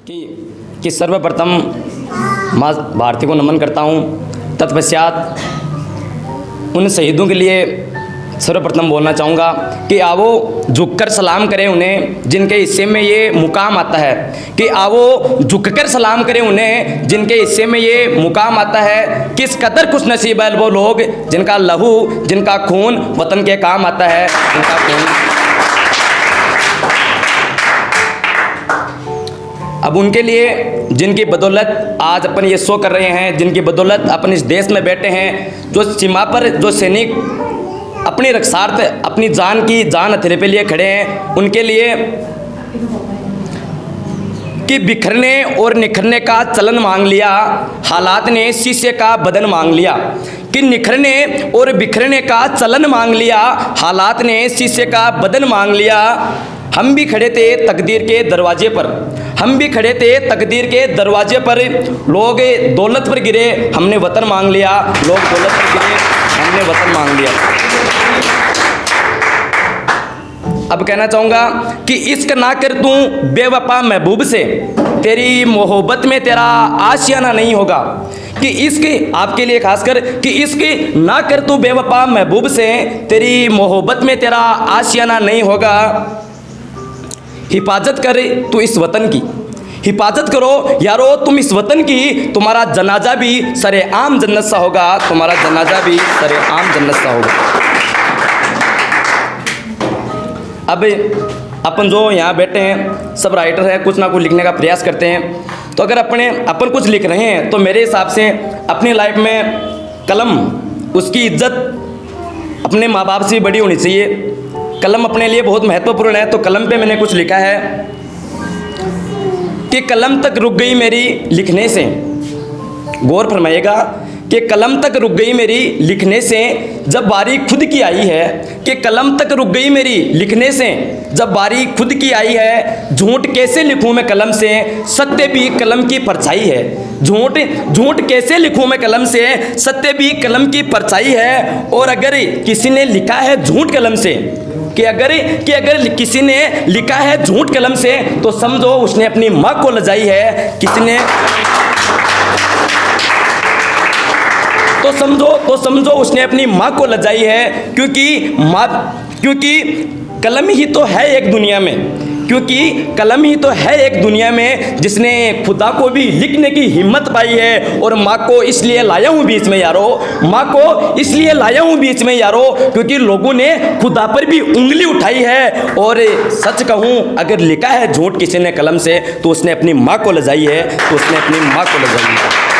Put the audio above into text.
कि सर्वप्रथम माँ भारती को नमन करता हूँ। तत्पश्चात उन शहीदों के लिए सर्वप्रथम बोलना चाहूँगा कि आओ झुककर सलाम करें उन्हें जिनके हिस्से में ये मुकाम आता है, कि आओ झुककर सलाम करें उन्हें जिनके हिस्से में ये मुकाम आता है। किस कदर खुशनसीब है वो लोग जिनका लहू, जिनका खून वतन के काम आता है, जिनका खून। अब उनके लिए जिनकी बदौलत आज अपन ये शो कर रहे हैं, जिनकी बदौलत अपन इस देश में बैठे हैं, जो सीमा पर जो सैनिक अपनी रक्षार्थ अपनी जान हथेली पे लिए खड़े हैं, उनके लिए कि बिखरने और निखरने का चलन मांग लिया, हालात ने शीशे का बदन मांग लिया। कि निखरने और बिखरने का चलन मांग लिया, हालात ने शीशे का बदन मांग लिया। हम भी खड़े थे तकदीर के दरवाजे पर, हम भी खड़े थे तकदीर के दरवाजे पर। लोग दौलत पर गिरे, हमने वतन मांग लिया, लोग दौलत पर गिरे, हमने वतन मांग लिया। अब कहना चाहूँगा कि इश्क ना कर तू बेवफा महबूब से, तेरी मोहब्बत में तेरा आशियाना नहीं होगा। कि इश्क आपके लिए खासकर कि इश्क ना कर तू बेवफा महबूब से, तेरी मोहब्बत में तेरा आशियाना नहीं होगा। हिफाजत करे तू इस वतन की, हिफाजत करो यारो तुम इस वतन की, तुम्हारा जनाजा भी सरे आम जन्नत सा होगा, तुम्हारा जनाजा भी सरे आम जन्नत सा होगा। अब अपन जो यहाँ बैठे हैं सब राइटर हैं, कुछ ना कुछ लिखने का प्रयास करते हैं। तो अगर अपन कुछ लिख रहे हैं तो मेरे हिसाब से अपनी लाइफ में कलम, उसकी इज्जत अपने माँ बाप से बड़ी होनी चाहिए। कलम अपने लिए बहुत महत्वपूर्ण है। तो कलम पे मैंने कुछ लिखा है कि कलम तक रुक गई मेरी लिखने से, गौर फरमाइएगा कि कलम तक रुक गई मेरी लिखने से जब बारी खुद की आई है। कि कलम तक रुक गई मेरी लिखने से जब बारी खुद की आई है। झूठ कैसे लिखूं मैं कलम से, सत्य भी कलम की परछाई है। झूठ कैसे लिखूं मैं कलम से, सत्य भी कलम की परछाई है। और अगर किसी ने लिखा है झूठ कलम से, कि अगर किसी ने लिखा है झूठ कलम से, तो समझो उसने अपनी माँ को लजाई है। किसी ने तो समझो उसने अपनी माँ को लजाई है। क्योंकि कलम ही तो है एक दुनिया में, क्योंकि कलम ही तो है एक दुनिया में जिसने खुदा को भी लिखने की हिम्मत पाई है। और माँ को इसलिए लाया हूँ बीच में यारो, माँ को इसलिए लाया हूँ बीच में यारो, क्योंकि लोगों ने खुदा पर भी उंगली उठाई है। और सच कहूँ अगर लिखा है झूठ किसी ने कलम से, तो उसने अपनी माँ को लजाई है, तो उसने अपनी माँ को लजाई है।